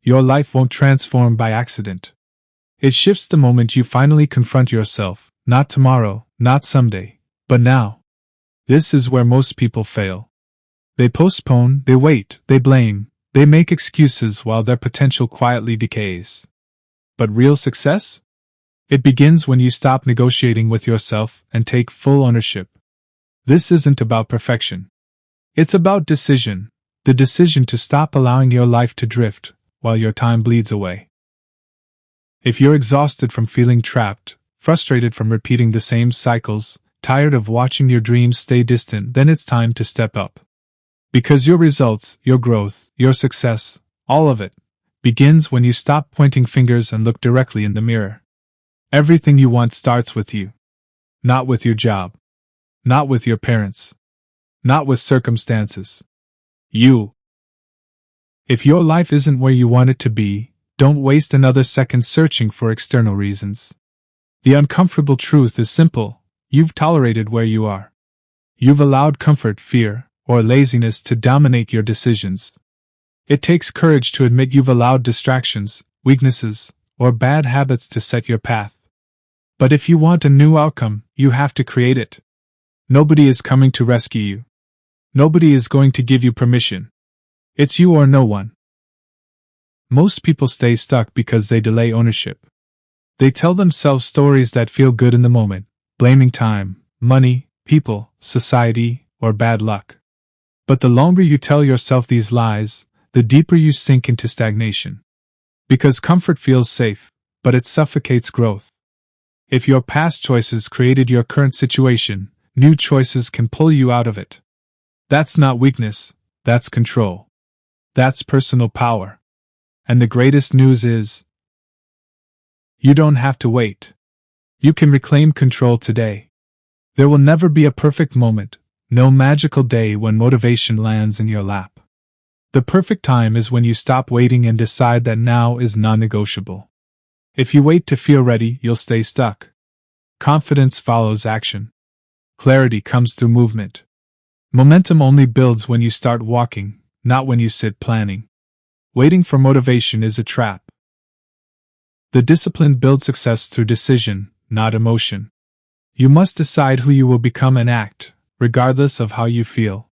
Your life won't transform by accident. It shifts the moment you finally confront yourself, not tomorrow, not someday, but now. This is where most people fail. They postpone, they wait, they blame, they make excuses while their potential quietly decays. But real success? It begins when you stop negotiating with yourself and take full ownership. This isn't about perfection. It's about decision, the decision to stop allowing your life to drift while your time bleeds away. If you're exhausted from feeling trapped, frustrated from repeating the same cycles, tired of watching your dreams stay distant, then it's time to step up. Because your results, your growth, your success, all of it, begins when you stop pointing fingers and look directly in the mirror. Everything you want starts with you. Not with your job. Not with your parents. Not with circumstances. You. If your life isn't where you want it to be, don't waste another second searching for external reasons. The uncomfortable truth is simple: you've tolerated where you are. You've allowed comfort, fear, or laziness to dominate your decisions. It takes courage to admit you've allowed distractions, weaknesses, or bad habits to set your path. But if you want a new outcome, you have to create it. Nobody is coming to rescue you. Nobody is going to give you permission. It's you or no one. Most people stay stuck because they delay ownership. They tell themselves stories that feel good in the moment, blaming time, money, people, society, or bad luck. But the longer you tell yourself these lies, the deeper you sink into stagnation. Because comfort feels safe, but it suffocates growth. If your past choices created your current situation, new choices can pull you out of it. That's not weakness, that's control. That's personal power. And the greatest news is, you don't have to wait. You can reclaim control today. There will never be a perfect moment, no magical day when motivation lands in your lap. The perfect time is when you stop waiting and decide that now is non-negotiable. If you wait to feel ready, you'll stay stuck. Confidence follows action. Clarity comes through movement. Momentum only builds when you start walking, not when you sit planning. Waiting for motivation is a trap. The discipline builds success through decision, not emotion. You must decide who you will become and act, regardless of how you feel.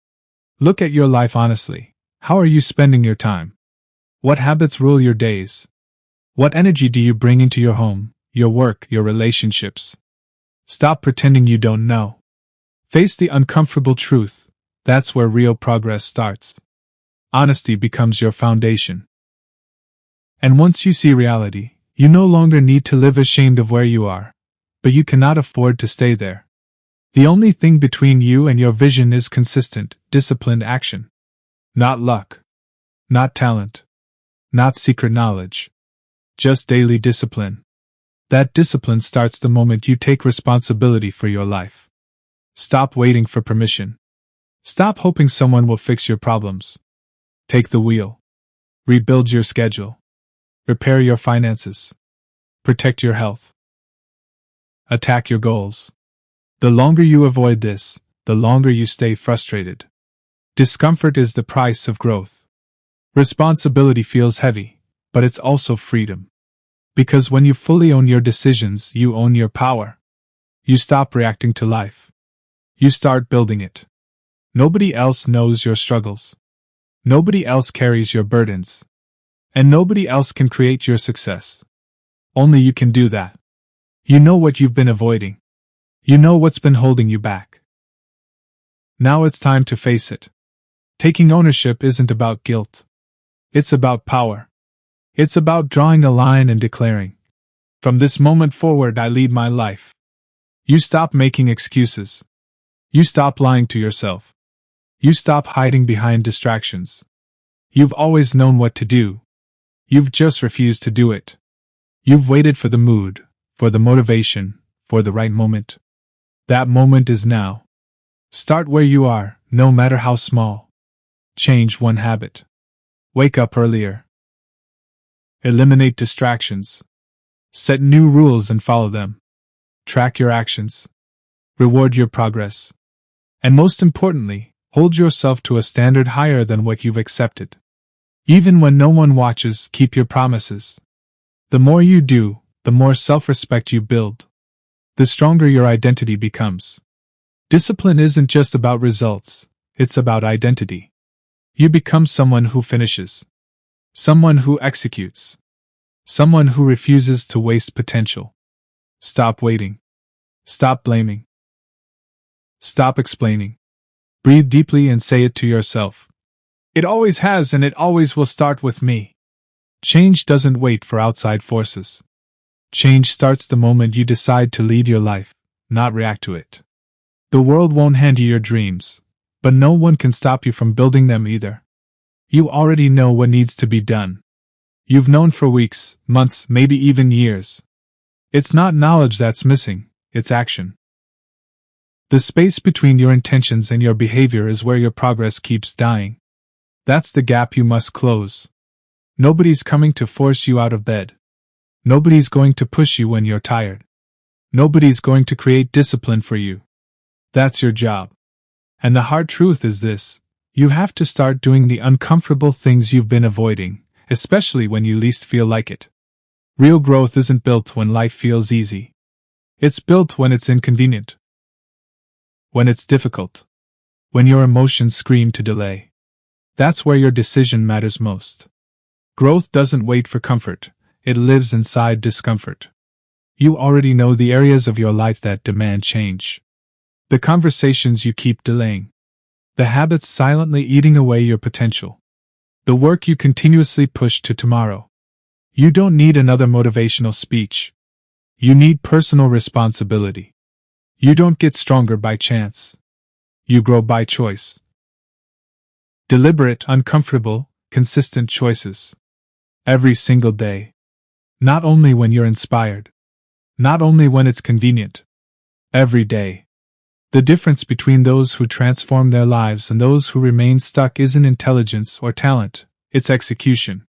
Look at your life honestly. How are you spending your time? What habits rule your days? What energy do you bring into your home, your work, your relationships? Stop pretending you don't know. Face the uncomfortable truth. That's where real progress starts. Honesty becomes your foundation. And once you see reality, you no longer need to live ashamed of where you are, but you cannot afford to stay there. The only thing between you and your vision is consistent, disciplined action. Not luck. Not talent. Not secret knowledge. Just daily discipline. That discipline starts the moment you take responsibility for your life. Stop waiting for permission. Stop hoping someone will fix your problems. Take the wheel. Rebuild your schedule. Repair your finances. Protect your health. Attack your goals. The longer you avoid this, the longer you stay frustrated. Discomfort is the price of growth. Responsibility feels heavy, but it's also freedom. Because when you fully own your decisions, you own your power. You stop reacting to life. You start building it. Nobody else knows your struggles. Nobody else carries your burdens. And nobody else can create your success. Only you can do that. You know what you've been avoiding. You know what's been holding you back. Now it's time to face it. Taking ownership isn't about guilt. It's about power. It's about drawing a line and declaring, from this moment forward I lead my life. You stop making excuses. You stop lying to yourself. You stop hiding behind distractions. You've always known what to do. You've just refused to do it. You've waited for the mood, for the motivation, for the right moment. That moment is now. Start where you are, no matter how small. Change one habit. Wake up earlier. Eliminate distractions. Set new rules and follow them. Track your actions. Reward your progress. And most importantly, hold yourself to a standard higher than what you've accepted. Even when no one watches, keep your promises. The more you do, the more self-respect you build. The stronger your identity becomes. Discipline isn't just about results, it's about identity. You become someone who finishes. Someone who executes. Someone who refuses to waste potential. Stop waiting. Stop blaming. Stop explaining. Breathe deeply and say it to yourself. It always has and it always will start with me. Change doesn't wait for outside forces. Change starts the moment you decide to lead your life, not react to it. The world won't hand you your dreams, but no one can stop you from building them either. You already know what needs to be done. You've known for weeks, months, maybe even years. It's not knowledge that's missing, it's action. The space between your intentions and your behavior is where your progress keeps dying. That's the gap you must close. Nobody's coming to force you out of bed. Nobody's going to push you when you're tired. Nobody's going to create discipline for you. That's your job. And the hard truth is this: you have to start doing the uncomfortable things you've been avoiding, especially when you least feel like it. Real growth isn't built when life feels easy. It's built when it's inconvenient. When it's difficult. When your emotions scream to delay. That's where your decision matters most. Growth doesn't wait for comfort, it lives inside discomfort. You already know the areas of your life that demand change. The conversations you keep delaying. The habits silently eating away your potential. The work you continuously push to tomorrow. You don't need another motivational speech. You need personal responsibility. You don't get stronger by chance. You grow by choice. Deliberate, uncomfortable, consistent choices. Every single day. Not only when you're inspired. Not only when it's convenient. Every day. The difference between those who transform their lives and those who remain stuck isn't intelligence or talent, it's execution.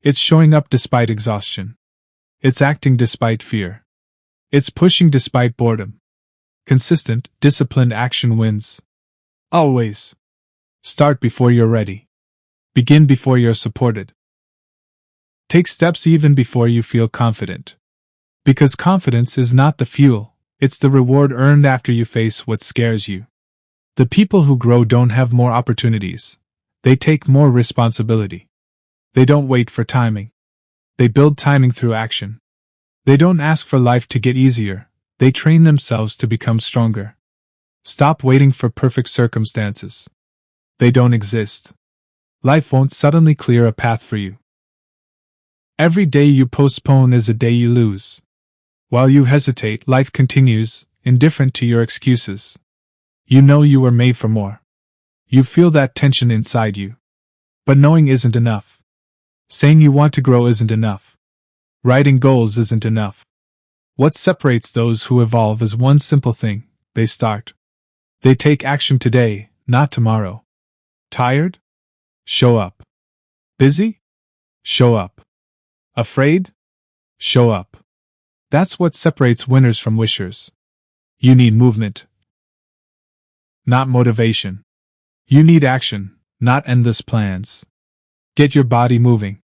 It's showing up despite exhaustion. It's acting despite fear. It's pushing despite boredom. Consistent, disciplined action wins. Always. Start before you're ready. Begin before you're supported. Take steps even before you feel confident. Because confidence is not the fuel, it's the reward earned after you face what scares you. The people who grow don't have more opportunities. They take more responsibility. They don't wait for timing. They build timing through action. They don't ask for life to get easier. They train themselves to become stronger. Stop waiting for perfect circumstances. They don't exist. Life won't suddenly clear a path for you. Every day you postpone is a day you lose. While you hesitate, life continues, indifferent to your excuses. You know you were made for more. You feel that tension inside you. But knowing isn't enough. Saying you want to grow isn't enough. Writing goals isn't enough. What separates those who evolve is one simple thing: they start. They take action today, not tomorrow. Tired? Show up. Busy? Show up. Afraid? Show up. That's what separates winners from wishers. You need movement, not motivation. You need action, not endless plans. Get your body moving.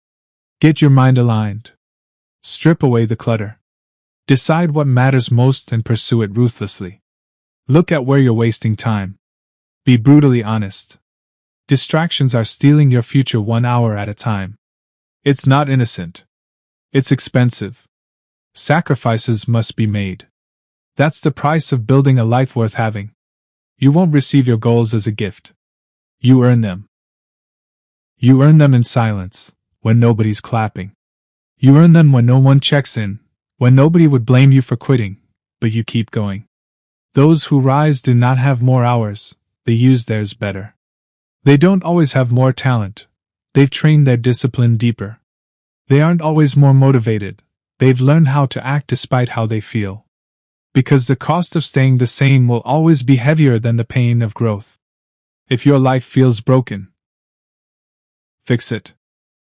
Get your mind aligned. Strip away the clutter. Decide what matters most and pursue it ruthlessly. Look at where you're wasting time. Be brutally honest. Distractions are stealing your future 1 hour at a time. It's not innocent. It's expensive. Sacrifices must be made. That's the price of building a life worth having. You won't receive your goals as a gift. You earn them. You earn them in silence, when nobody's clapping. You earn them when no one checks in, when nobody would blame you for quitting, but you keep going. Those who rise do not have more hours, they use theirs better. They don't always have more talent, they've trained their discipline deeper. They aren't always more motivated, they've learned how to act despite how they feel. Because the cost of staying the same will always be heavier than the pain of growth. If your life feels broken, fix it.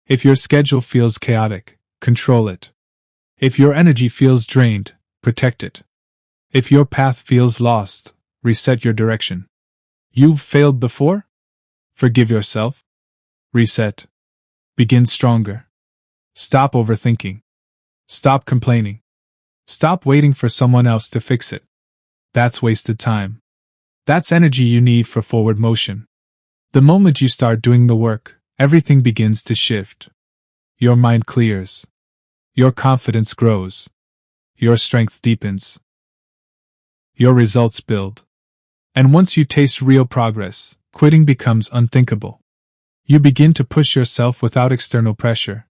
If your schedule feels chaotic, control it. If your energy feels drained, protect it. If your path feels lost, reset your direction. You've failed before? Forgive yourself. Reset. Begin stronger. Stop overthinking. Stop complaining. Stop waiting for someone else to fix it. That's wasted time. That's energy you need for forward motion. The moment you start doing the work, everything begins to shift. Your mind clears. Your confidence grows. Your strength deepens. Your results build. And once you taste real progress, quitting becomes unthinkable. You begin to push yourself without external pressure.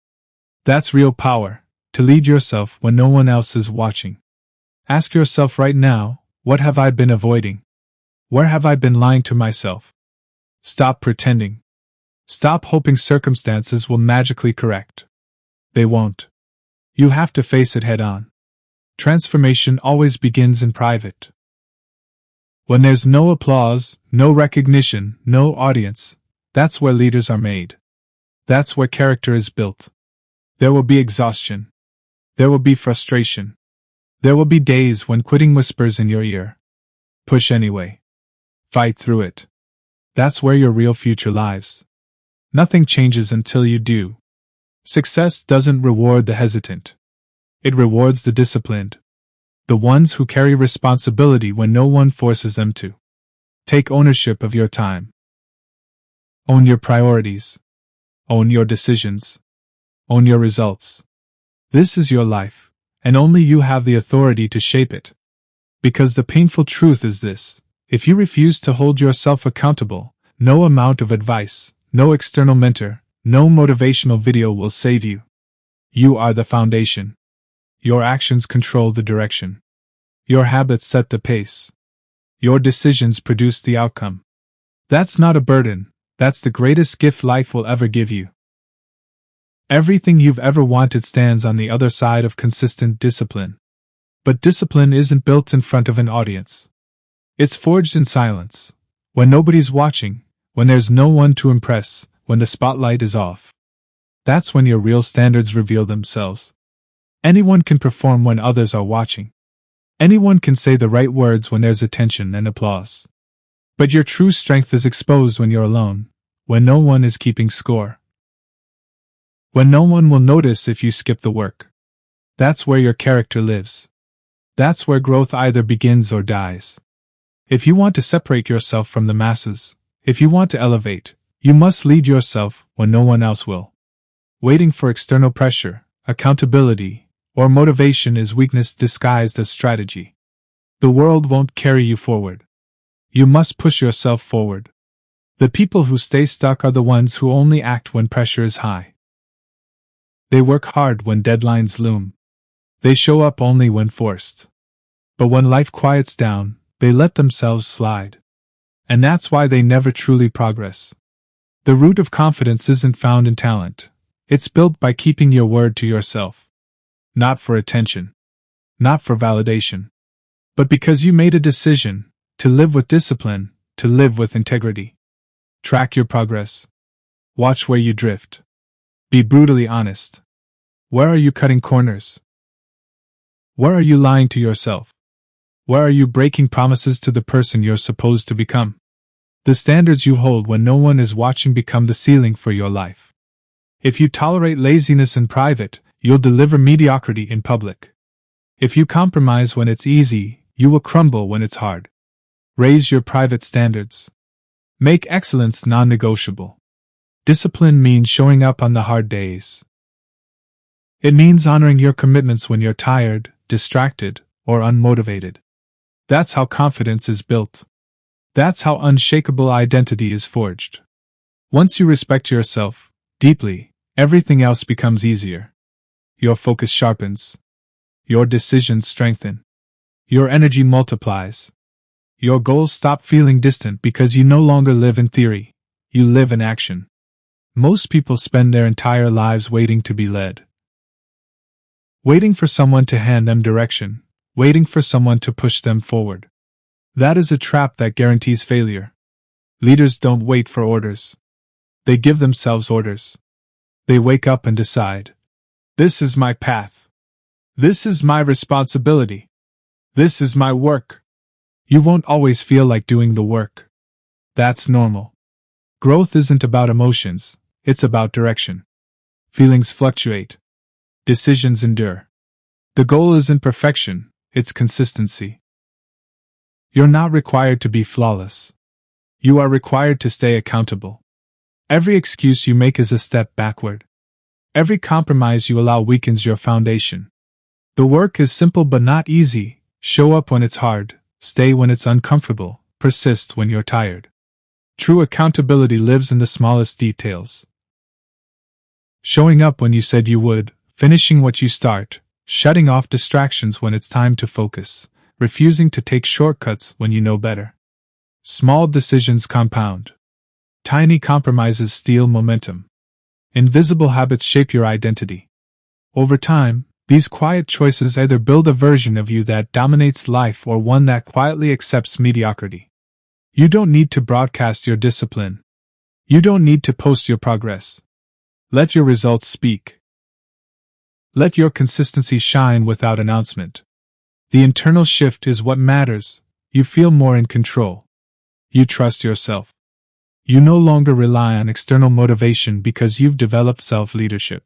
That's real power, to lead yourself when no one else is watching. Ask yourself right now, what have I been avoiding? Where have I been lying to myself? Stop pretending. Stop hoping circumstances will magically correct. They won't. You have to face it head on. Transformation always begins in private. When there's no applause, no recognition, no audience, that's where leaders are made. That's where character is built. There will be exhaustion. There will be frustration. There will be days when quitting whispers in your ear. Push anyway. Fight through it. That's where your real future lies. Nothing changes until you do. Success doesn't reward the hesitant. It rewards the disciplined. The ones who carry responsibility when no one forces them to. Take ownership of your time. Own your priorities. Own your decisions. Own your results. This is your life, and only you have the authority to shape it. Because the painful truth is this: if you refuse to hold yourself accountable, no amount of advice, no external mentor, no motivational video will save you. You are the foundation. Your actions control the direction. Your habits set the pace. Your decisions produce the outcome. That's not a burden, that's the greatest gift life will ever give you. Everything you've ever wanted stands on the other side of consistent discipline. But discipline isn't built in front of an audience. It's forged in silence, when nobody's watching, when there's no one to impress, when the spotlight is off. That's when your real standards reveal themselves. Anyone can perform when others are watching. Anyone can say the right words when there's attention and applause. But your true strength is exposed when you're alone, when no one is keeping score. When no one will notice if you skip the work. That's where your character lives. That's where growth either begins or dies. If you want to separate yourself from the masses, if you want to elevate, you must lead yourself when no one else will. Waiting for external pressure, accountability, or motivation is weakness disguised as strategy. The world won't carry you forward. You must push yourself forward. The people who stay stuck are the ones who only act when pressure is high. They work hard when deadlines loom. They show up only when forced. But when life quiets down, they let themselves slide. And that's why they never truly progress. The root of confidence isn't found in talent. It's built by keeping your word to yourself. Not for attention. Not for validation. But because you made a decision to live with discipline, to live with integrity. Track your progress. Watch where you drift. Be brutally honest. Where are you cutting corners? Where are you lying to yourself? Where are you breaking promises to the person you're supposed to become? The standards you hold when no one is watching become the ceiling for your life. If you tolerate laziness in private, you'll deliver mediocrity in public. If you compromise when it's easy, you will crumble when it's hard. Raise your private standards. Make excellence non-negotiable. Discipline means showing up on the hard days. It means honoring your commitments when you're tired, distracted, or unmotivated. That's how confidence is built. That's how unshakable identity is forged. Once you respect yourself deeply, everything else becomes easier. Your focus sharpens. Your decisions strengthen. Your energy multiplies. Your goals stop feeling distant because you no longer live in theory. You live in action. Most people spend their entire lives waiting to be led. Waiting for someone to hand them direction. Waiting for someone to push them forward. That is a trap that guarantees failure. Leaders don't wait for orders. They give themselves orders. They wake up and decide. This is my path. This is my responsibility. This is my work. You won't always feel like doing the work. That's normal. Growth isn't about emotions, it's about direction. Feelings fluctuate. Decisions endure. The goal isn't perfection, it's consistency. You're not required to be flawless. You are required to stay accountable. Every excuse you make is a step backward. Every compromise you allow weakens your foundation. The work is simple but not easy. Show up when it's hard, stay when it's uncomfortable, persist when you're tired. True accountability lives in the smallest details. Showing up when you said you would, finishing what you start, shutting off distractions when it's time to focus, refusing to take shortcuts when you know better. Small decisions compound. Tiny compromises steal momentum. Invisible habits shape your identity. Over time, these quiet choices either build a version of you that dominates life or one that quietly accepts mediocrity. You don't need to broadcast your discipline. You don't need to post your progress. Let your results speak. Let your consistency shine without announcement. The internal shift is what matters. You feel more in control. You trust yourself. You no longer rely on external motivation because you've developed self-leadership.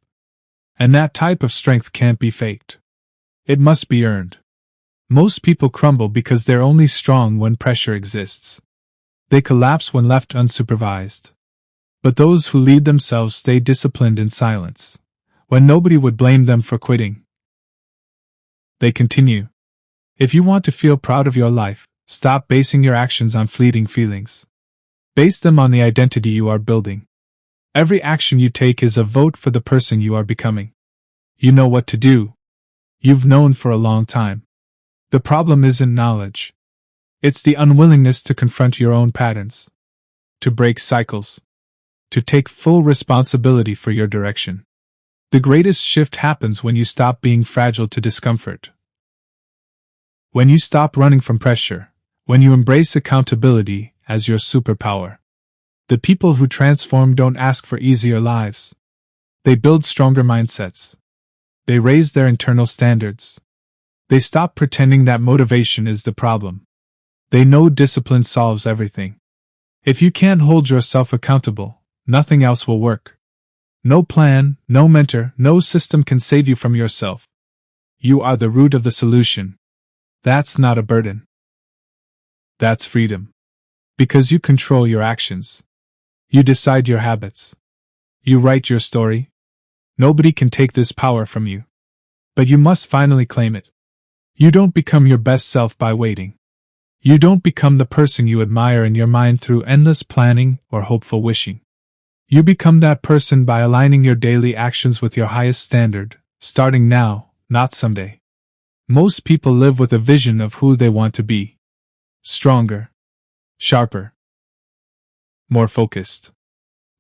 And that type of strength can't be faked. It must be earned. Most people crumble because they're only strong when pressure exists. They collapse when left unsupervised. But those who lead themselves stay disciplined in silence, when nobody would blame them for quitting. They continue. If you want to feel proud of your life, stop basing your actions on fleeting feelings. Base them on the identity you are building. Every action you take is a vote for the person you are becoming. You know what to do. You've known for a long time. The problem isn't knowledge. It's the unwillingness to confront your own patterns. To break cycles. To take full responsibility for your direction. The greatest shift happens when you stop being fragile to discomfort. When you stop running from pressure. When you embrace accountability as your superpower. The people who transform don't ask for easier lives. They build stronger mindsets. They raise their internal standards. They stop pretending that motivation is the problem. They know discipline solves everything. If you can't hold yourself accountable, nothing else will work. No plan, no mentor, no system can save you from yourself. You are the root of the solution. That's not a burden. That's freedom. Because you control your actions. You decide your habits. You write your story. Nobody can take this power from you. But you must finally claim it. You don't become your best self by waiting. You don't become the person you admire in your mind through endless planning or hopeful wishing. You become that person by aligning your daily actions with your highest standard, starting now, not someday. Most people live with a vision of who they want to be. Stronger. Sharper. More focused.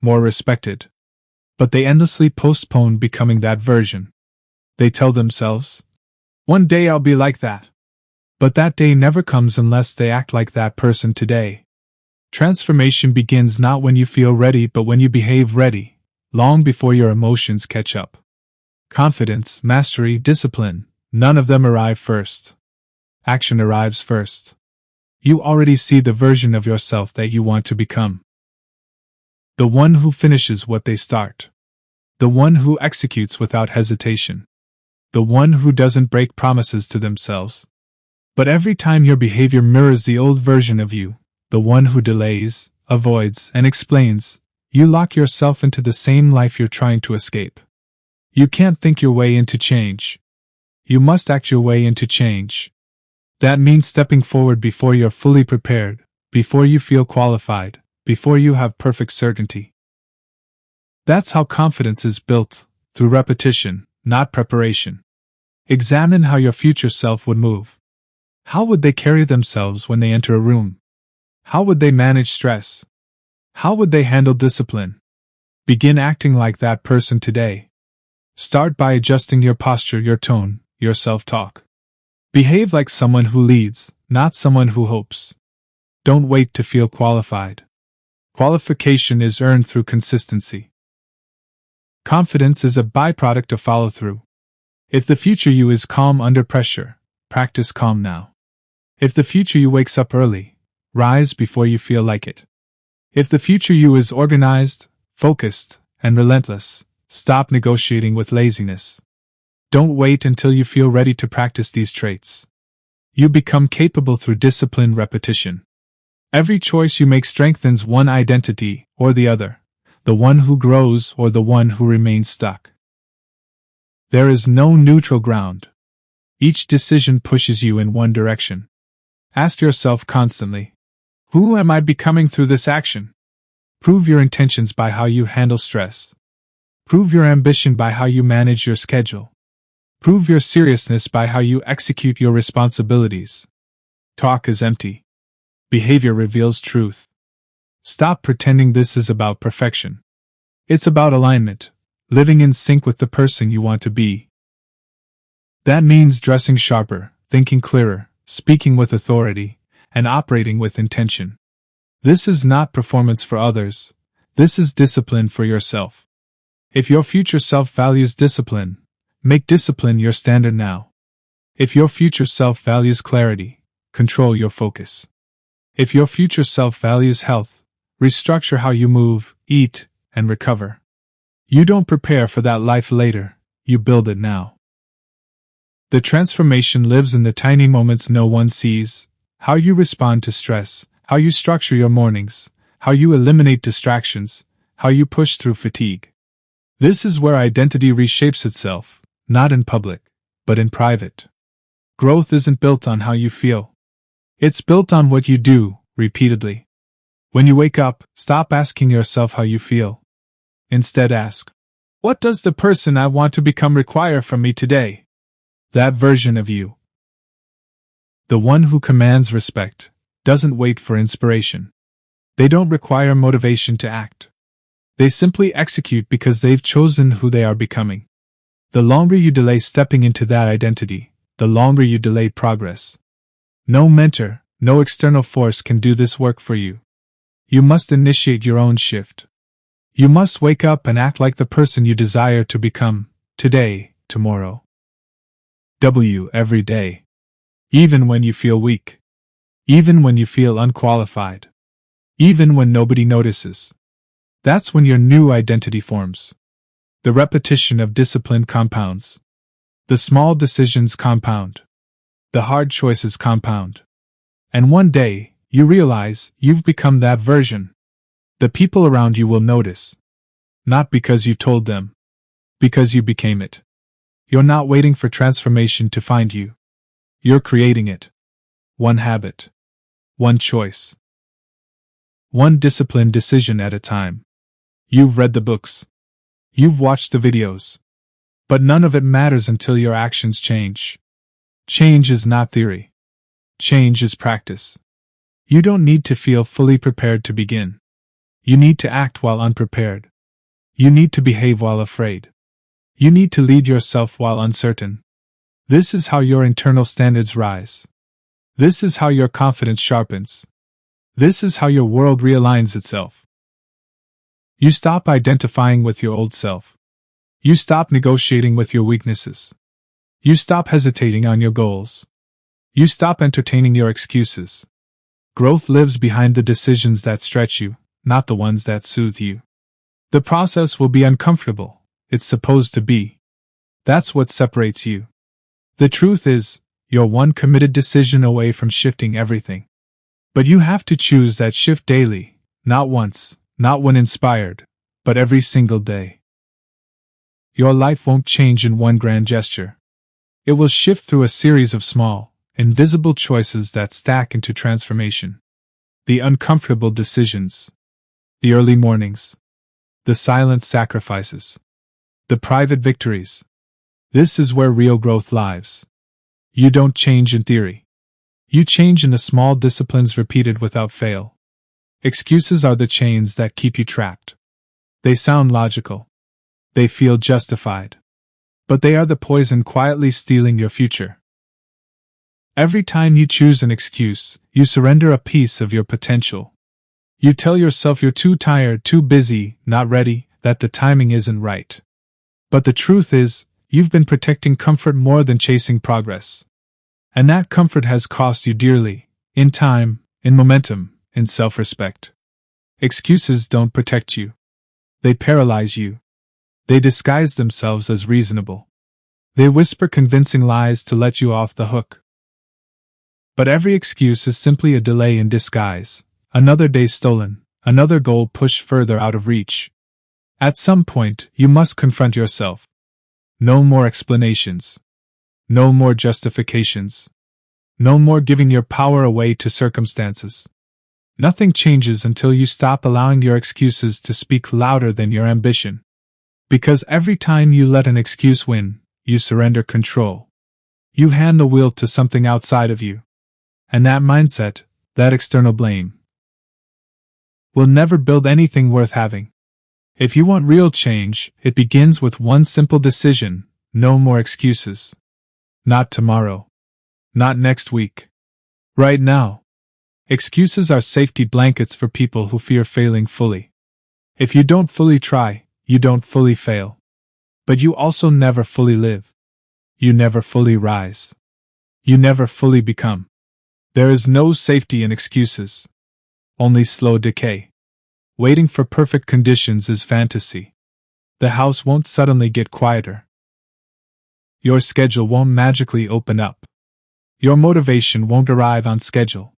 More respected. But they endlessly postpone becoming that version. They tell themselves, one day I'll be like that. But that day never comes unless they act like that person today. Transformation begins not when you feel ready but when you behave ready, long before your emotions catch up. Confidence, mastery, discipline, none of them arrive first. Action arrives first. You already see the version of yourself that you want to become. The one who finishes what they start. The one who executes without hesitation. The one who doesn't break promises to themselves. But every time your behavior mirrors the old version of you, the one who delays, avoids, and explains, you lock yourself into the same life you're trying to escape. You can't think your way into change. You must act your way into change. That means stepping forward before you're fully prepared, before you feel qualified, before you have perfect certainty. That's how confidence is built, through repetition, not preparation. Examine how your future self would move. How would they carry themselves when they enter a room? How would they manage stress? How would they handle discipline? Begin acting like that person today. Start by adjusting your posture, your tone, your self-talk. Behave like someone who leads, not someone who hopes. Don't wait to feel qualified. Qualification is earned through consistency. Confidence is a byproduct of follow-through. If the future you is calm under pressure, practice calm now. If the future you wakes up early, rise before you feel like it. If the future you is organized, focused, and relentless, Stop negotiating with laziness. Don't wait until you feel ready to practice these traits. You become capable through disciplined repetition. Every choice you make strengthens one identity or the other, the one who grows or the one who remains stuck. There is no neutral ground. Each decision pushes you in one direction. Ask yourself constantly, who am I becoming through this action? Prove your intentions by how you handle stress. Prove your ambition by how you manage your schedule. Prove your seriousness by how you execute your responsibilities. Talk is empty. Behavior reveals truth. Stop pretending this is about perfection. It's about alignment, living in sync with the person you want to be. That means dressing sharper, thinking clearer, speaking with authority, and operating with intention. This is not performance for others. This is discipline for yourself. If your future self values discipline, make discipline your standard now. If your future self values clarity, control your focus. If your future self values health, restructure how you move, eat, and recover. You don't prepare for that life later, you build it now. The transformation lives in the tiny moments no one sees: how you respond to stress, how you structure your mornings, how you eliminate distractions, how you push through fatigue. This is where identity reshapes itself, not in public, but in private. Growth isn't built on how you feel. It's built on what you do, repeatedly. When you wake up, stop asking yourself how you feel. Instead ask, what does the person I want to become require from me today? That version of you. The one who commands respect doesn't wait for inspiration. They don't require motivation to act. They simply execute because they've chosen who they are becoming. The longer you delay stepping into that identity, the longer you delay progress. No mentor, no external force can do this work for you. You must initiate your own shift. You must wake up and act like the person you desire to become, today, tomorrow. Every day. Even when you feel weak. Even when you feel unqualified. Even when nobody notices. That's when your new identity forms. The repetition of discipline compounds. The small decisions compound. The hard choices compound. And one day, you realize you've become that version. The people around you will notice. Not because you told them. Because you became it. You're not waiting for transformation to find you. You're creating it. One habit. One choice. One disciplined decision at a time. You've read the books. You've watched the videos. But none of it matters until your actions change. Change is not theory. Change is practice. You don't need to feel fully prepared to begin. You need to act while unprepared. You need to behave while afraid. You need to lead yourself while uncertain. This is how your internal standards rise. This is how your confidence sharpens. This is how your world realigns itself. You stop identifying with your old self. You stop negotiating with your weaknesses. You stop hesitating on your goals. You stop entertaining your excuses. Growth lives behind the decisions that stretch you, not the ones that soothe you. The process will be uncomfortable. It's supposed to be. That's what separates you. The truth is, you're one committed decision away from shifting everything. But you have to choose that shift daily, not once, not when inspired, but every single day. Your life won't change in one grand gesture. It will shift through a series of small, invisible choices that stack into transformation. The uncomfortable decisions. The early mornings. The silent sacrifices. The private victories. This is where real growth lies. You don't change in theory. You change in the small disciplines repeated without fail. Excuses are the chains that keep you trapped. They sound logical. They feel justified. But they are the poison quietly stealing your future. Every time you choose an excuse, you surrender a piece of your potential. You tell yourself you're too tired, too busy, not ready, that the timing isn't right. But the truth is, you've been protecting comfort more than chasing progress. And that comfort has cost you dearly, in time, in momentum, in self-respect. Excuses don't protect you. They paralyze you. They disguise themselves as reasonable. They whisper convincing lies to let you off the hook. But every excuse is simply a delay in disguise, another day stolen, another goal pushed further out of reach. At some point, you must confront yourself. No more explanations. No more justifications. No more giving your power away to circumstances. Nothing changes until you stop allowing your excuses to speak louder than your ambition. Because every time you let an excuse win, you surrender control. You hand the wheel to something outside of you. And that mindset, that external blame, will never build anything worth having. If you want real change, it begins with one simple decision: no more excuses. Not tomorrow. Not next week. Right now. Excuses are safety blankets for people who fear failing fully. If you don't fully try, you don't fully fail. But you also never fully live. You never fully rise. You never fully become. There is no safety in excuses. Only slow decay. Waiting for perfect conditions is fantasy. The house won't suddenly get quieter. Your schedule won't magically open up. Your motivation won't arrive on schedule.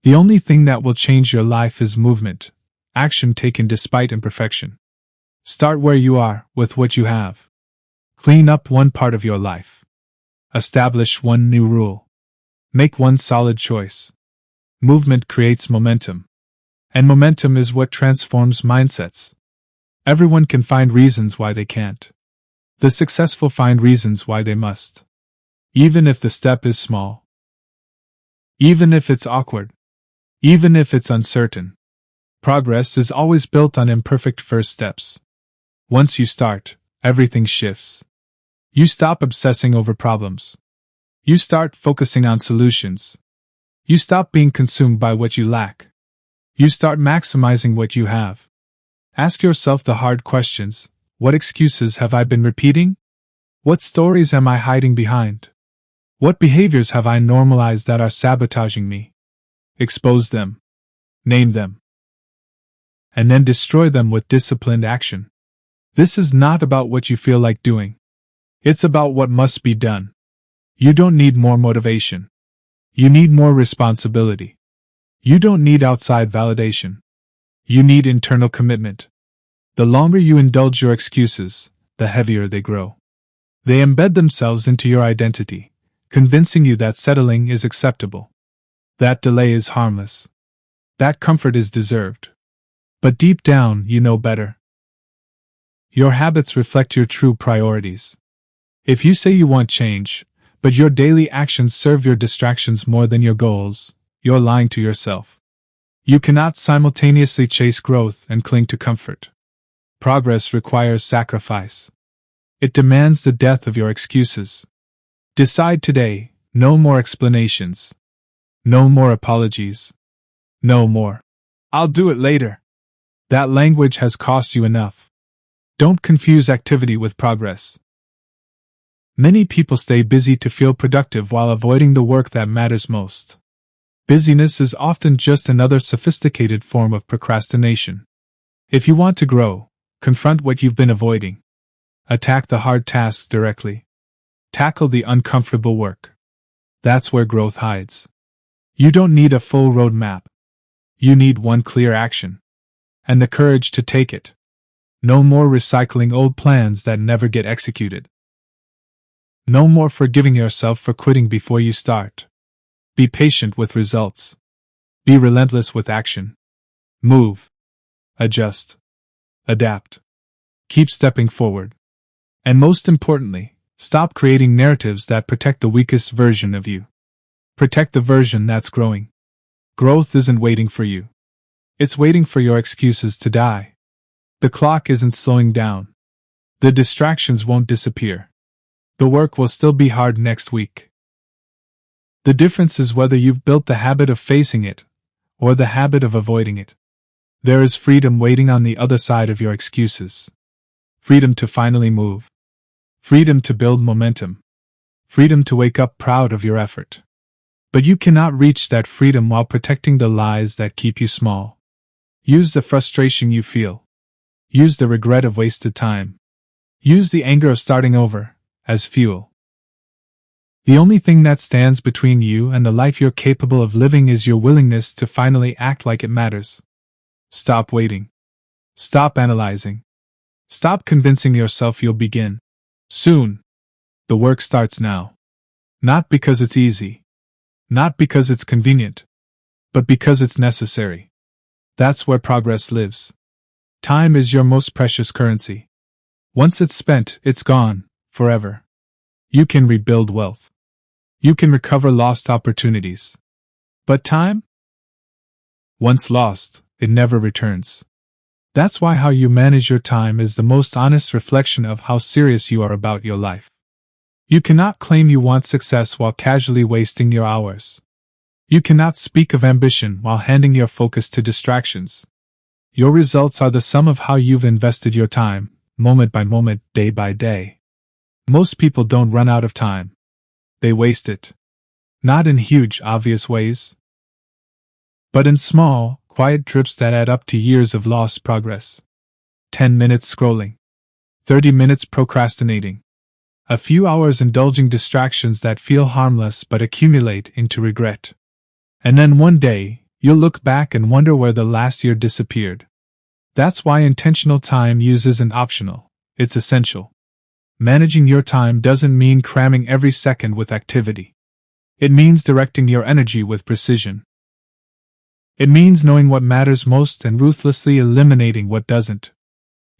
The only thing that will change your life is movement, action taken despite imperfection. Start where you are, with what you have. Clean up one part of your life. Establish one new rule. Make one solid choice. Movement creates momentum. And momentum is what transforms mindsets. Everyone can find reasons why they can't. The successful find reasons why they must. Even if the step is small. Even if it's awkward. Even if it's uncertain. Progress is always built on imperfect first steps. Once you start, everything shifts. You stop obsessing over problems. You start focusing on solutions. You stop being consumed by what you lack. You start maximizing what you have. Ask yourself the hard questions. What excuses have I been repeating? What stories am I hiding behind? What behaviors have I normalized that are sabotaging me? Expose them. Name them. And then destroy them with disciplined action. This is not about what you feel like doing. It's about what must be done. You don't need more motivation. You need more responsibility. You don't need outside validation. You need internal commitment. The longer you indulge your excuses, the heavier they grow. They embed themselves into your identity, convincing you that settling is acceptable. That delay is harmless. That comfort is deserved. But deep down, you know better. Your habits reflect your true priorities. If you say you want change, but your daily actions serve your distractions more than your goals, you're lying to yourself. You cannot simultaneously chase growth and cling to comfort. Progress requires sacrifice. It demands the death of your excuses. Decide today, no more explanations. No more apologies. No more. I'll do it later. That language has cost you enough. Don't confuse activity with progress. Many people stay busy to feel productive while avoiding the work that matters most. Busyness is often just another sophisticated form of procrastination. If you want to grow, confront what you've been avoiding. Attack the hard tasks directly. Tackle the uncomfortable work. That's where growth hides. You don't need a full roadmap. You need one clear action. And the courage to take it. No more recycling old plans that never get executed. No more forgiving yourself for quitting before you start. Be patient with results. Be relentless with action. Move. Adjust. Adapt. Keep stepping forward. And most importantly, stop creating narratives that protect the weakest version of you. Protect the version that's growing. Growth isn't waiting for you. It's waiting for your excuses to die. The clock isn't slowing down. The distractions won't disappear. The work will still be hard next week. The difference is whether you've built the habit of facing it, or the habit of avoiding it. There is freedom waiting on the other side of your excuses. Freedom to finally move. Freedom to build momentum. Freedom to wake up proud of your effort. But you cannot reach that freedom while protecting the lies that keep you small. Use the frustration you feel. Use the regret of wasted time. Use the anger of starting over as fuel. The only thing that stands between you and the life you're capable of living is your willingness to finally act like it matters. Stop waiting. Stop analyzing. Stop convincing yourself you'll begin soon. The work starts now. Not because it's easy. Not because it's convenient. But because it's necessary. That's where progress lives. Time is your most precious currency. Once it's spent, it's gone, forever. You can rebuild wealth. You can recover lost opportunities. But time? Once lost, it never returns. That's why how you manage your time is the most honest reflection of how serious you are about your life. You cannot claim you want success while casually wasting your hours. You cannot speak of ambition while handing your focus to distractions. Your results are the sum of how you've invested your time, moment by moment, day by day. Most people don't run out of time. They waste it. Not in huge, obvious ways, but in small, quiet trips that add up to years of lost progress. 10 minutes scrolling. 30 minutes procrastinating. A few hours indulging distractions that feel harmless but accumulate into regret. And then one day, you'll look back and wonder where the last year disappeared. That's why intentional time use isn't optional, it's essential. Managing your time doesn't mean cramming every second with activity. It means directing your energy with precision. It means knowing what matters most and ruthlessly eliminating what doesn't.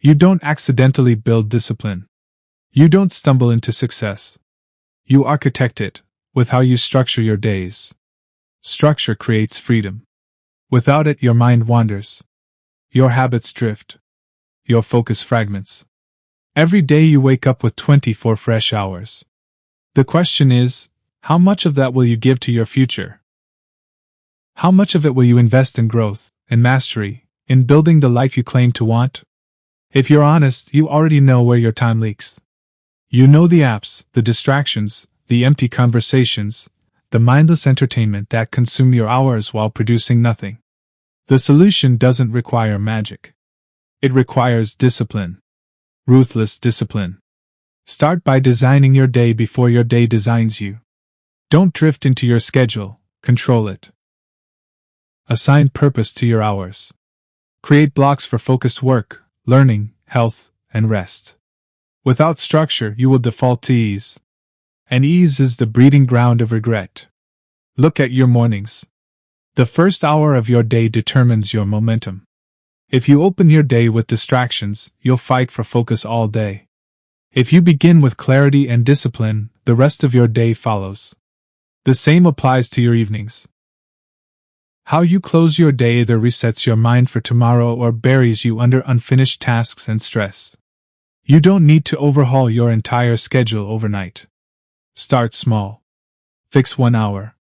You don't accidentally build discipline. You don't stumble into success. You architect it, with how you structure your days. Structure creates freedom. Without it, your mind wanders. Your habits drift. Your focus fragments. Every day you wake up with 24 fresh hours. The question is, how much of that will you give to your future? How much of it will you invest in growth, in mastery, in building the life you claim to want? If you're honest, you already know where your time leaks. You know the apps, the distractions, the empty conversations, the mindless entertainment that consume your hours while producing nothing. The solution doesn't require magic. It requires discipline. Ruthless discipline. Start by designing your day before your day designs you. Don't drift into your schedule, control it. Assign purpose to your hours. Create blocks for focused work, learning, health, and rest. Without structure, you will default to ease. And ease is the breeding ground of regret. Look at your mornings. The first hour of your day determines your momentum. If you open your day with distractions, you'll fight for focus all day. If you begin with clarity and discipline, the rest of your day follows. The same applies to your evenings. How you close your day either resets your mind for tomorrow or buries you under unfinished tasks and stress. You don't need to overhaul your entire schedule overnight. Start small. Fix 1 hour.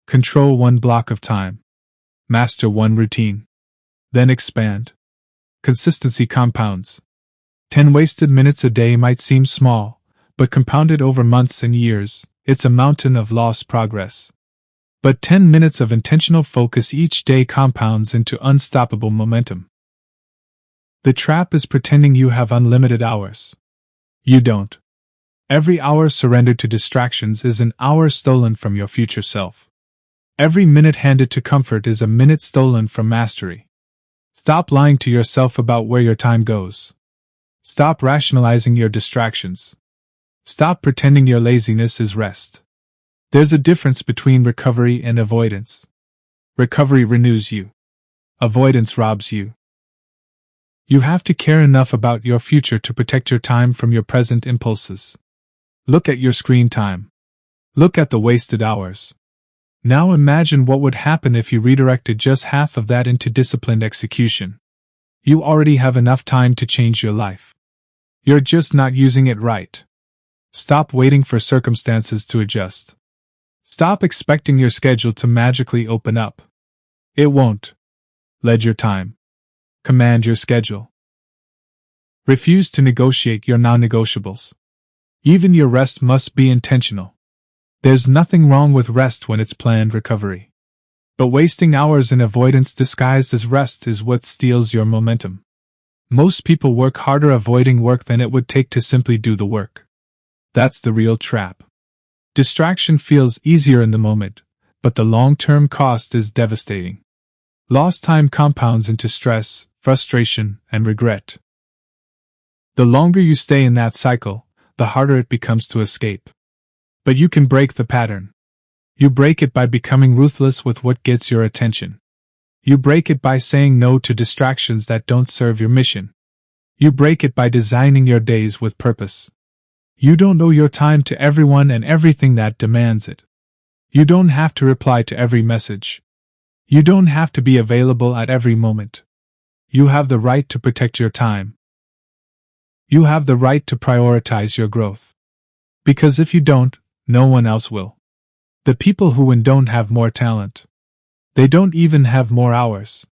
Control 1 block of time. Master 1 routine. Then expand. Consistency compounds. 10 wasted minutes a day might seem small, but compounded over months and years, it's a mountain of lost progress. But 10 minutes of intentional focus each day compounds into unstoppable momentum. The trap is pretending you have unlimited hours. You don't. Every hour surrendered to distractions is an hour stolen from your future self. Every minute handed to comfort is a minute stolen from mastery. Stop lying to yourself about where your time goes. Stop rationalizing your distractions. Stop pretending your laziness is rest. There's a difference between recovery and avoidance. Recovery renews you. Avoidance robs you. You have to care enough about your future to protect your time from your present impulses. Look at your screen time. Look at the wasted hours. Now imagine what would happen if you redirected just half of that into disciplined execution. You already have enough time to change your life. You're just not using it right. Stop waiting for circumstances to adjust. Stop expecting your schedule to magically open up. It won't. Lead your time. Command your schedule. Refuse to negotiate your non-negotiables. Even your rest must be intentional. There's nothing wrong with rest when it's planned recovery. But wasting hours in avoidance disguised as rest is what steals your momentum. Most people work harder avoiding work than it would take to simply do the work. That's the real trap. Distraction feels easier in the moment, but the long-term cost is devastating. Lost time compounds into stress, frustration, and regret. The longer you stay in that cycle, the harder it becomes to escape. But you can break the pattern. You break it by becoming ruthless with what gets your attention. You break it by saying no to distractions that don't serve your mission. You break it by designing your days with purpose. You don't owe your time to everyone and everything that demands it. You don't have to reply to every message. You don't have to be available at every moment. You have the right to protect your time. You have the right to prioritize your growth. Because if you don't, no one else will. The people who win don't have more talent. They don't even have more hours.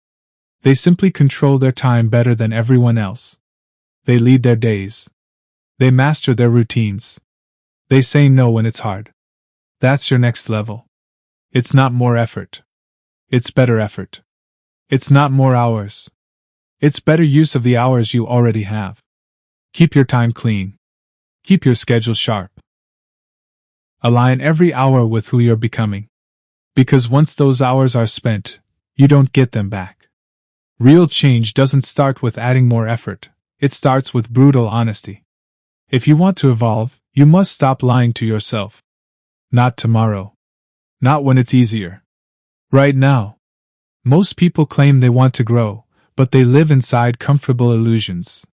They simply control their time better than everyone else. They lead their days. They master their routines. They say no when it's hard. That's your next level. It's not more effort. It's better effort. It's not more hours. It's better use of the hours you already have. Keep your time clean. Keep your schedule sharp. Align every hour with who you're becoming. Because once those hours are spent, you don't get them back. Real change doesn't start with adding more effort, it starts with brutal honesty. If you want to evolve, you must stop lying to yourself. Not tomorrow. Not when it's easier. Right now. Most people claim they want to grow, but they live inside comfortable illusions.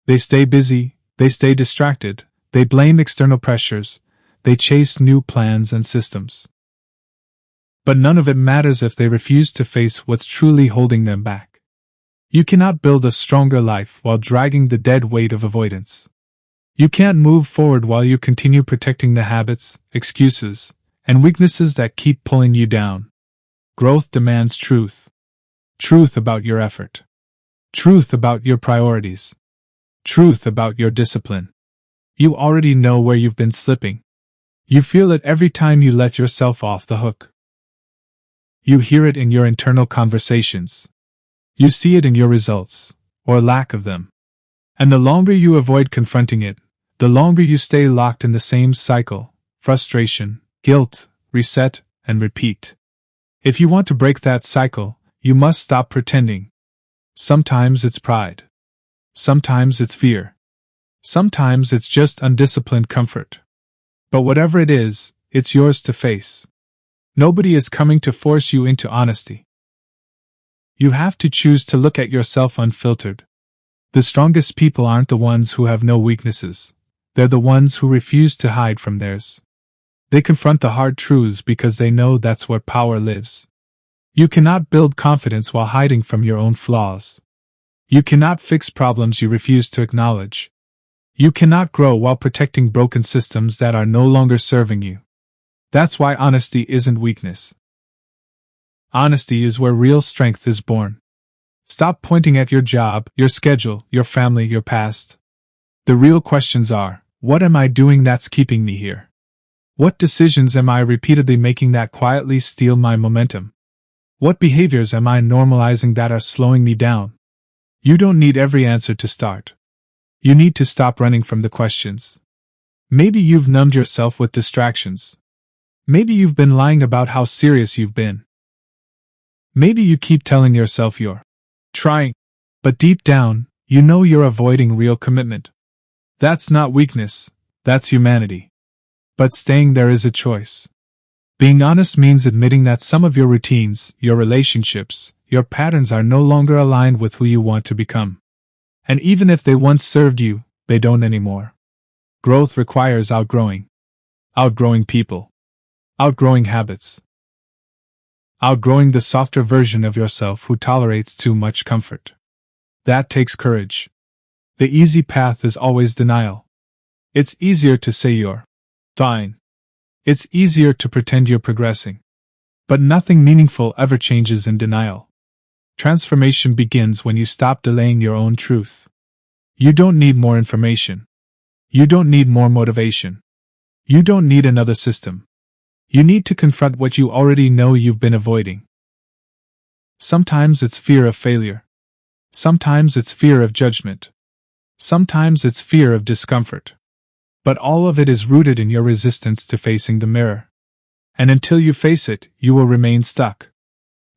They stay busy, they stay distracted, they blame external pressures, they chase new plans and systems. But none of it matters if they refuse to face what's truly holding them back. You cannot build a stronger life while dragging the dead weight of avoidance. You can't move forward while you continue protecting the habits, excuses, and weaknesses that keep pulling you down. Growth demands truth. Truth about your effort. Truth about your priorities. Truth about your discipline. You already know where you've been slipping. You feel it every time you let yourself off the hook. You hear it in your internal conversations. You see it in your results, or lack of them. And the longer you avoid confronting it, the longer you stay locked in the same cycle: frustration, guilt, reset, and repeat. If you want to break that cycle, you must stop pretending. Sometimes it's pride. Sometimes it's fear. Sometimes it's just undisciplined comfort. But whatever it is, it's yours to face. Nobody is coming to force you into honesty. You have to choose to look at yourself unfiltered. The strongest people aren't the ones who have no weaknesses. They're the ones who refuse to hide from theirs. They confront the hard truths because they know that's where power lives. You cannot build confidence while hiding from your own flaws. You cannot fix problems you refuse to acknowledge. You cannot grow while protecting broken systems that are no longer serving you. That's why honesty isn't weakness. Honesty is where real strength is born. Stop pointing at your job, your schedule, your family, your past. The real questions are, what am I doing that's keeping me here? What decisions am I repeatedly making that quietly steal my momentum? What behaviors am I normalizing that are slowing me down? You don't need every answer to start. You need to stop running from the questions. Maybe you've numbed yourself with distractions. Maybe you've been lying about how serious you've been. Maybe you keep telling yourself you're trying, but deep down, you know you're avoiding real commitment. That's not weakness, that's humanity. But staying there is a choice. Being honest means admitting that some of your routines, your relationships, your patterns are no longer aligned with who you want to become. And even if they once served you, they don't anymore. Growth requires outgrowing. Outgrowing people. Outgrowing habits. Outgrowing the softer version of yourself who tolerates too much comfort. That takes courage. The easy path is always denial. It's easier to say you're fine. It's easier to pretend you're progressing. But nothing meaningful ever changes in denial. Transformation begins when you stop delaying your own truth. You don't need more information. You don't need more motivation. You don't need another system. You need to confront what you already know you've been avoiding. Sometimes it's fear of failure. Sometimes it's fear of judgment. Sometimes it's fear of discomfort. But all of it is rooted in your resistance to facing the mirror. And until you face it, you will remain stuck.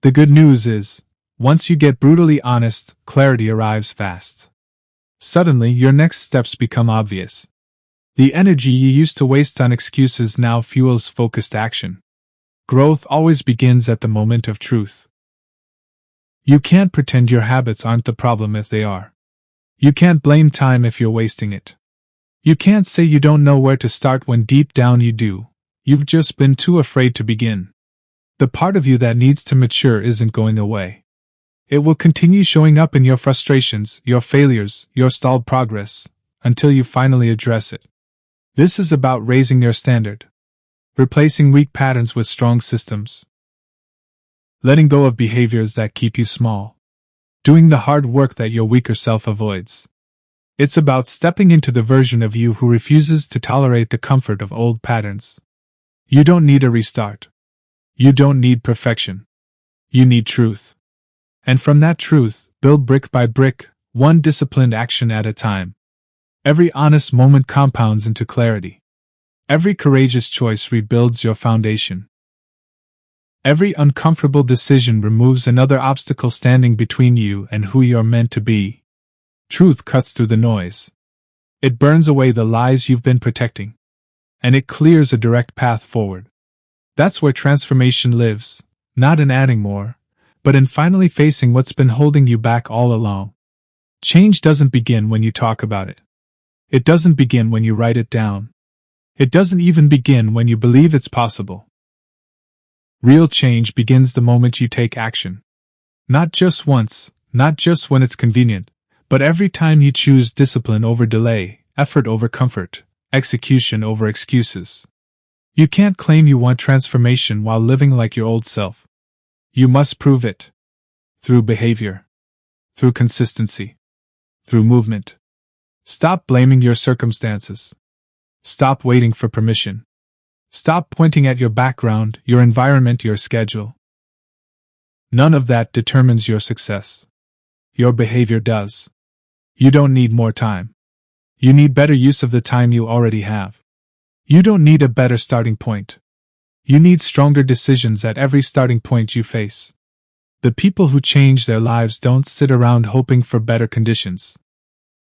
The good news is, once you get brutally honest, clarity arrives fast. Suddenly, your next steps become obvious. The energy you used to waste on excuses now fuels focused action. Growth always begins at the moment of truth. You can't pretend your habits aren't the problem if they are. You can't blame time if you're wasting it. You can't say you don't know where to start when deep down you do. You've just been too afraid to begin. The part of you that needs to mature isn't going away. It will continue showing up in your frustrations, your failures, your stalled progress, until you finally address it. This is about raising your standard. Replacing weak patterns with strong systems. Letting go of behaviors that keep you small. Doing the hard work that your weaker self avoids. It's about stepping into the version of you who refuses to tolerate the comfort of old patterns. You don't need a restart. You don't need perfection. You need truth. And from that truth, build brick by brick, one disciplined action at a time. Every honest moment compounds into clarity. Every courageous choice rebuilds your foundation. Every uncomfortable decision removes another obstacle standing between you and who you're meant to be. Truth cuts through the noise. It burns away the lies you've been protecting. And it clears a direct path forward. That's where transformation lives, not in adding more, but in finally facing what's been holding you back all along. Change doesn't begin when you talk about it. It doesn't begin when you write it down. It doesn't even begin when you believe it's possible. Real change begins the moment you take action. Not just once, not just when it's convenient, but every time you choose discipline over delay, effort over comfort, execution over excuses. You can't claim you want transformation while living like your old self. You must prove it. Through behavior. Through consistency. Through movement. Stop blaming your circumstances. Stop waiting for permission. Stop pointing at your background, your environment, your schedule. None of that determines your success. Your behavior does. You don't need more time. You need better use of the time you already have. You don't need a better starting point. You need stronger decisions at every starting point you face. The people who change their lives don't sit around hoping for better conditions.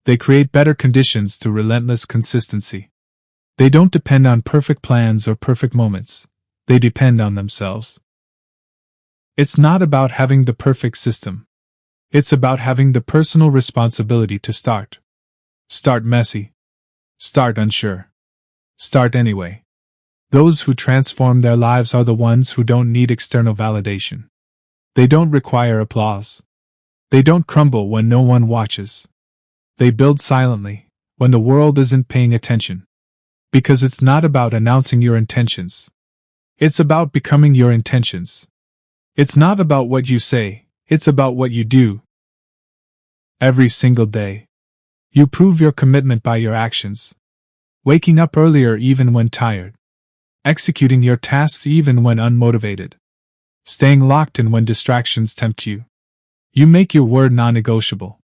They create better conditions through relentless consistency. They don't depend on perfect plans or perfect moments. They depend on themselves. It's not about having the perfect system. It's about having the personal responsibility to start. Start messy. Start unsure. Start anyway. Those who transform their lives are the ones who don't need external validation. They don't require applause. They don't crumble when no one watches. They build silently, when the world isn't paying attention. Because it's not about announcing your intentions. It's about becoming your intentions. It's not about what you say, it's about what you do. Every single day. You prove your commitment by your actions. Waking up earlier even when tired. Executing your tasks even when unmotivated. Staying locked in when distractions tempt you. You make your word non-negotiable.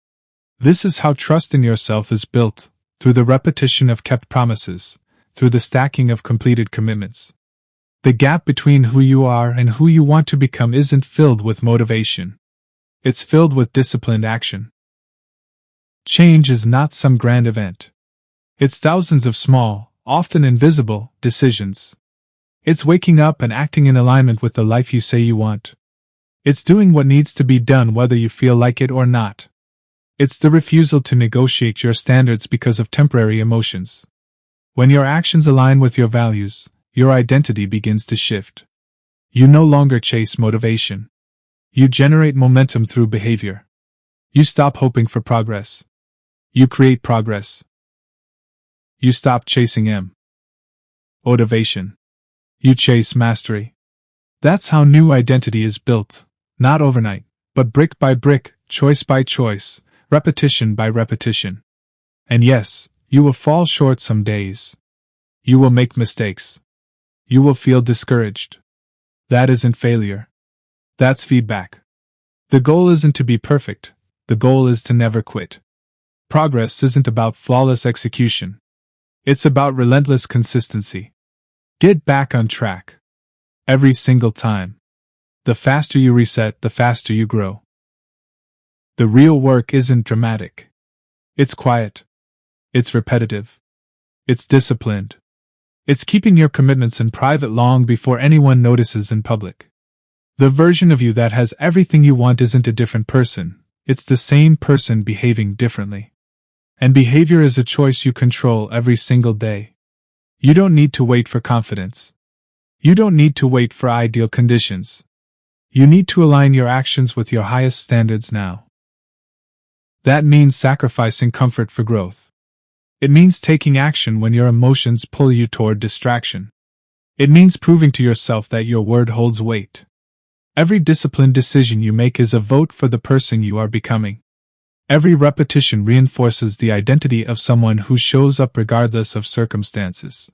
This is how trust in yourself is built, through the repetition of kept promises, through the stacking of completed commitments. The gap between who you are and who you want to become isn't filled with motivation. It's filled with disciplined action. Change is not some grand event. It's thousands of small, often invisible, decisions. It's waking up and acting in alignment with the life you say you want. It's doing what needs to be done whether you feel like it or not. It's the refusal to negotiate your standards because of temporary emotions. When your actions align with your values, your identity begins to shift. You no longer chase motivation. You generate momentum through behavior. You stop hoping for progress. You create progress. You stop chasing motivation. You chase mastery. That's how new identity is built, not overnight, but brick by brick, choice by choice, repetition by repetition. And yes, you will fall short some days. You will make mistakes. You will feel discouraged. That isn't failure. That's feedback. The goal isn't to be perfect, The goal is to never quit. Progress isn't about flawless execution. It's about relentless consistency. Get back on track. Every single time. The faster you reset, the faster you grow. The real work isn't dramatic. It's quiet. It's repetitive. It's disciplined. It's keeping your commitments in private long before anyone notices in public. The version of you that has everything you want isn't a different person, it's the same person behaving differently. And behavior is a choice you control every single day. You don't need to wait for confidence. You don't need to wait for ideal conditions. You need to align your actions with your highest standards now. That means sacrificing comfort for growth. It means taking action when your emotions pull you toward distraction. It means proving to yourself that your word holds weight. Every disciplined decision you make is a vote for the person you are becoming. Every repetition reinforces the identity of someone who shows up regardless of circumstances.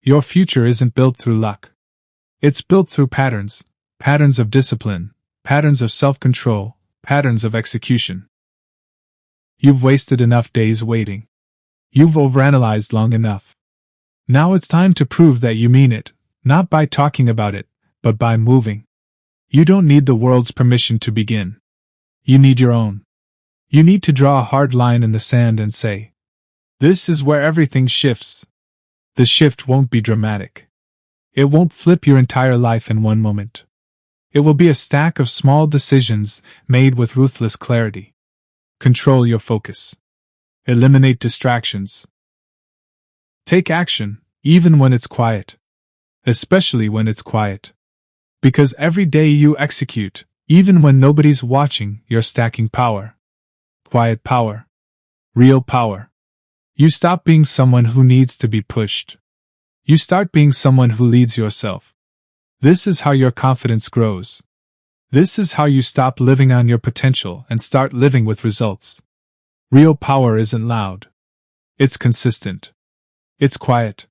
Your future isn't built through luck. It's built through patterns, patterns of discipline, patterns of self-control, patterns of execution. You've wasted enough days waiting. You've overanalyzed long enough. Now it's time to prove that you mean it, not by talking about it, but by moving. You don't need the world's permission to begin. You need your own. You need to draw a hard line in the sand and say, "This is where everything shifts." The shift won't be dramatic. It won't flip your entire life in one moment. It will be a stack of small decisions made with ruthless clarity. Control your focus. Eliminate distractions. Take action, even when it's quiet. Especially when it's quiet. Because every day you execute, even when nobody's watching, you're stacking power. Quiet power. Real power. You stop being someone who needs to be pushed. You start being someone who leads yourself. This is how your confidence grows. This is how you stop living on your potential and start living with results. Real power isn't loud. It's consistent. It's quiet.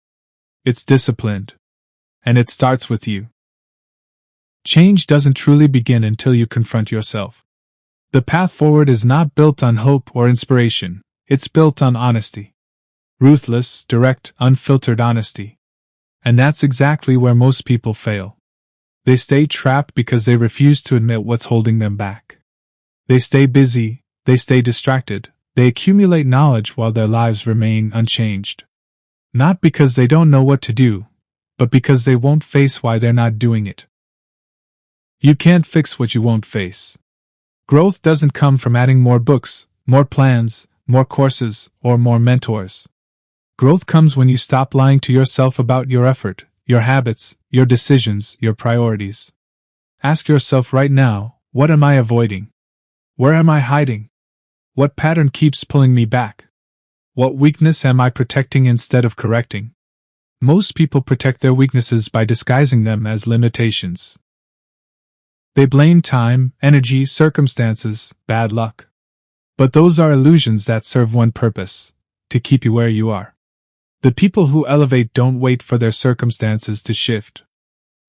It's disciplined. And it starts with you. Change doesn't truly begin until you confront yourself. The path forward is not built on hope or inspiration, it's built on honesty. Ruthless, direct, unfiltered honesty. And that's exactly where most people fail. They stay trapped because they refuse to admit what's holding them back. They stay busy, they stay distracted, they accumulate knowledge while their lives remain unchanged. Not because they don't know what to do, but because they won't face why they're not doing it. You can't fix what you won't face. Growth doesn't come from adding more books, more plans, more courses, or more mentors. Growth comes when you stop lying to yourself about your effort, your habits, your decisions, your priorities. Ask yourself right now, what am I avoiding? Where am I hiding? What pattern keeps pulling me back? What weakness am I protecting instead of correcting? Most people protect their weaknesses by disguising them as limitations. They blame time, energy, circumstances, bad luck. But those are illusions that serve one purpose: to keep you where you are. The people who elevate don't wait for their circumstances to shift.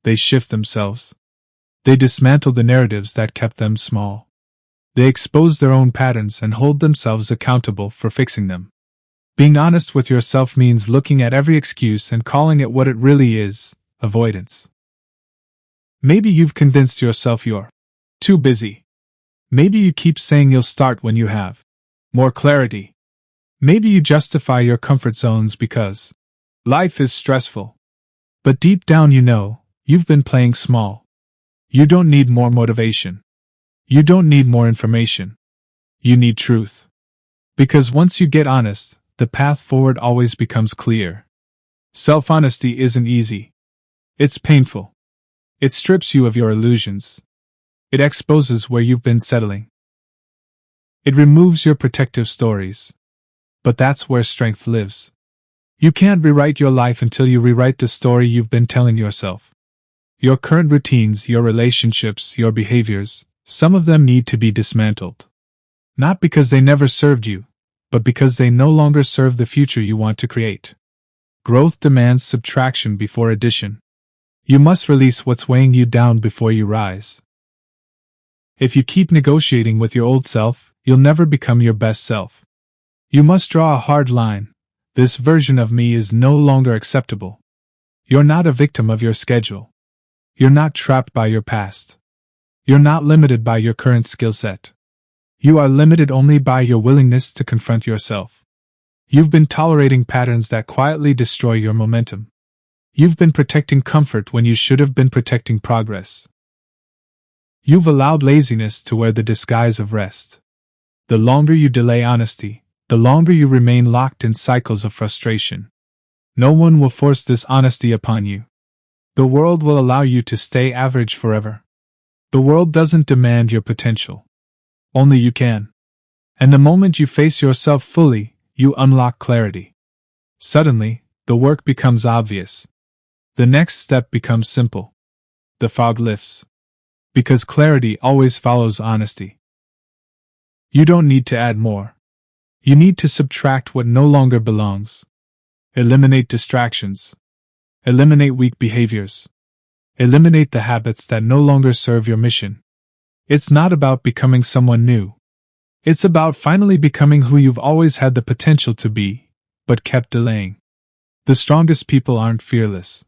They shift themselves. They dismantle the narratives that kept them small. They expose their own patterns and hold themselves accountable for fixing them. Being honest with yourself means looking at every excuse and calling it what it really is: avoidance. Maybe you've convinced yourself you're too busy. Maybe you keep saying you'll start when you have more clarity. Maybe you justify your comfort zones because life is stressful. But deep down you know, you've been playing small. You don't need more motivation. You don't need more information. You need truth. Because once you get honest, the path forward always becomes clear. Self-honesty isn't easy. It's painful. It strips you of your illusions. It exposes where you've been settling. It removes your protective stories. But that's where strength lives. You can't rewrite your life until you rewrite the story you've been telling yourself. Your current routines, your relationships, your behaviors, some of them need to be dismantled. Not because they never served you, but because they no longer serve the future you want to create. Growth demands subtraction before addition. You must release what's weighing you down before you rise. If you keep negotiating with your old self, you'll never become your best self. You must draw a hard line. This version of me is no longer acceptable. You're not a victim of your schedule. You're not trapped by your past. You're not limited by your current skill set. You are limited only by your willingness to confront yourself. You've been tolerating patterns that quietly destroy your momentum. You've been protecting comfort when you should have been protecting progress. You've allowed laziness to wear the disguise of rest. The longer you delay honesty, the longer you remain locked in cycles of frustration. No one will force this honesty upon you. The world will allow you to stay average forever. The world doesn't demand your potential. Only you can. And the moment you face yourself fully, you unlock clarity. Suddenly, the work becomes obvious. The next step becomes simple. The fog lifts. Because clarity always follows honesty. You don't need to add more. You need to subtract what no longer belongs. Eliminate distractions. Eliminate weak behaviors. Eliminate the habits that no longer serve your mission. It's not about becoming someone new. It's about finally becoming who you've always had the potential to be, but kept delaying. The strongest people aren't fearless.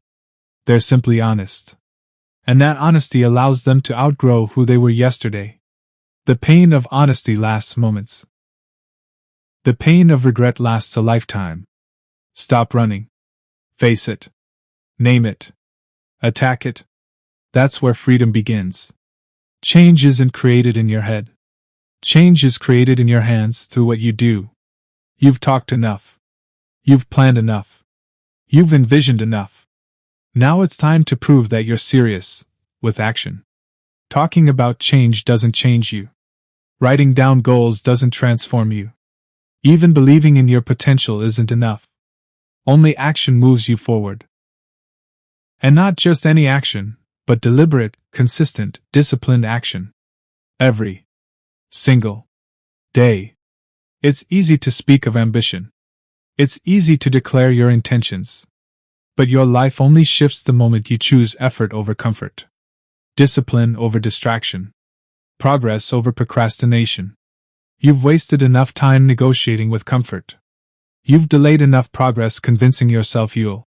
They're simply honest. And that honesty allows them to outgrow who they were yesterday. The pain of honesty lasts moments. The pain of regret lasts a lifetime. Stop running. Face it. Name it. Attack it. That's where freedom begins. Change isn't created in your head. Change is created in your hands through what you do. You've talked enough. You've planned enough. You've envisioned enough. Now it's time to prove that you're serious, with action. Talking about change doesn't change you. Writing down goals doesn't transform you. Even believing in your potential isn't enough. Only action moves you forward. And not just any action, but deliberate, consistent, disciplined action. Every single day. It's easy to speak of ambition. It's easy to declare your intentions. But your life only shifts the moment you choose effort over comfort. Discipline over distraction. Progress over procrastination. You've wasted enough time negotiating with comfort. You've delayed enough progress convincing yourself you'll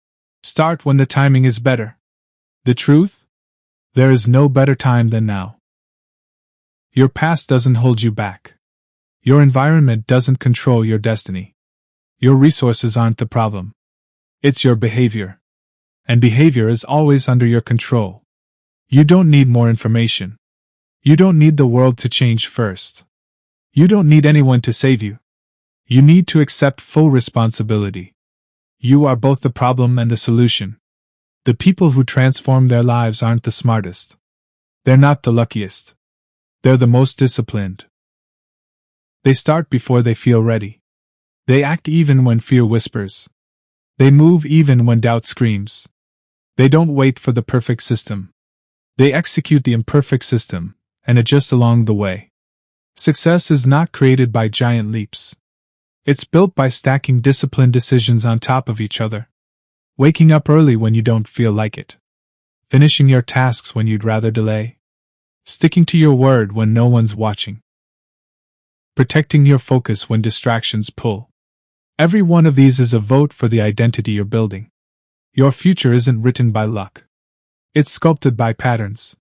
start when the timing is better. The truth? There is no better time than now. Your past doesn't hold you back. Your environment doesn't control your destiny. Your resources aren't the problem. It's your behavior. And behavior is always under your control. You don't need more information. You don't need the world to change first. You don't need anyone to save you. You need to accept full responsibility. You are both the problem and the solution. The people who transform their lives aren't the smartest. They're not the luckiest. They're the most disciplined. They start before they feel ready. They act even when fear whispers. They move even when doubt screams. They don't wait for the perfect system. They execute the imperfect system, and adjust along the way. Success is not created by giant leaps. It's built by stacking disciplined decisions on top of each other. Waking up early when you don't feel like it. Finishing your tasks when you'd rather delay. Sticking to your word when no one's watching. Protecting your focus when distractions pull. Every one of these is a vote for the identity you're building. Your future isn't written by luck. It's sculpted by patterns.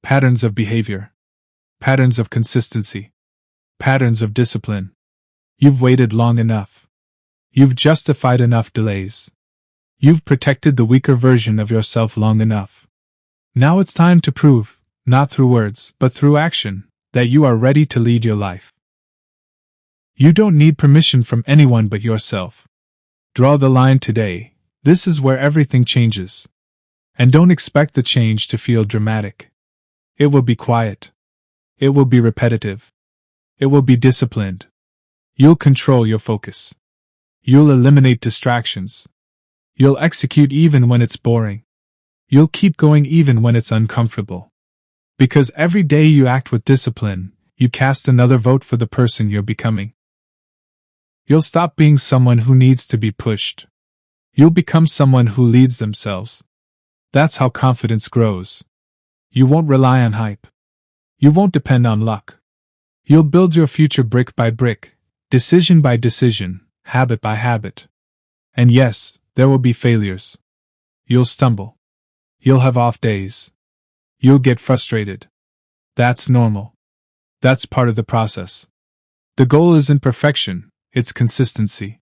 Patterns of behavior. Patterns of consistency. Patterns of discipline. You've waited long enough. You've justified enough delays. You've protected the weaker version of yourself long enough. Now it's time to prove, not through words, but through action, that you are ready to lead your life. You don't need permission from anyone but yourself. Draw the line today. This is where everything changes. And don't expect the change to feel dramatic. It will be quiet. It will be repetitive. It will be disciplined. You'll control your focus. You'll eliminate distractions. You'll execute even when it's boring. You'll keep going even when it's uncomfortable. Because every day you act with discipline, you cast another vote for the person you're becoming. You'll stop being someone who needs to be pushed. You'll become someone who leads themselves. That's how confidence grows. You won't rely on hype. You won't depend on luck. You'll build your future brick by brick, decision by decision, habit by habit. And yes, there will be failures. You'll stumble. You'll have off days. You'll get frustrated. That's normal. That's part of the process. The goal isn't perfection, it's consistency.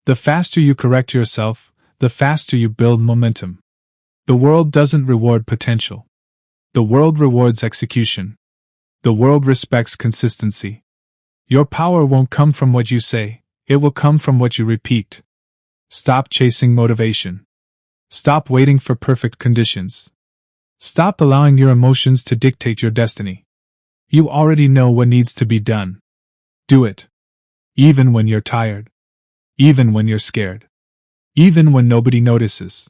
The faster you correct yourself, the faster you build momentum. The world doesn't reward potential. The world rewards execution. The world respects consistency. Your power won't come from what you say, it will come from what you repeat. Stop chasing motivation. Stop waiting for perfect conditions. Stop allowing your emotions to dictate your destiny. You already know what needs to be done. Do it. Even when you're tired. Even when you're scared. Even when nobody notices.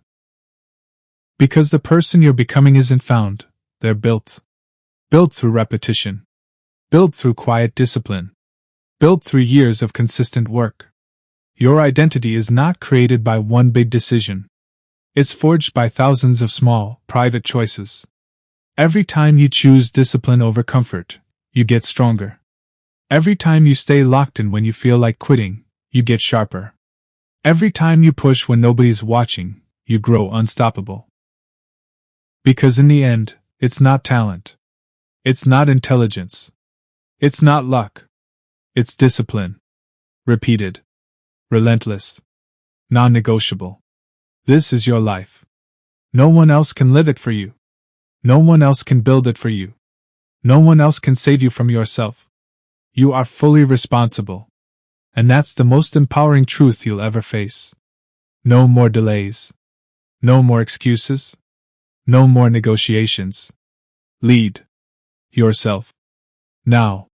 Because the person you're becoming isn't found, they're built. Built through repetition. Built through quiet discipline. Built through years of consistent work. Your identity is not created by one big decision. It's forged by thousands of small, private choices. Every time you choose discipline over comfort, you get stronger. Every time you stay locked in when you feel like quitting, you get sharper. Every time you push when nobody's watching, you grow unstoppable. Because in the end, it's not talent. It's not intelligence. It's not luck. It's discipline. Repeated. Relentless. Non-negotiable. This is your life. No one else can live it for you. No one else can build it for you. No one else can save you from yourself. You are fully responsible. And that's the most empowering truth you'll ever face. No more delays. No more excuses. No more negotiations. Lead yourself. Now.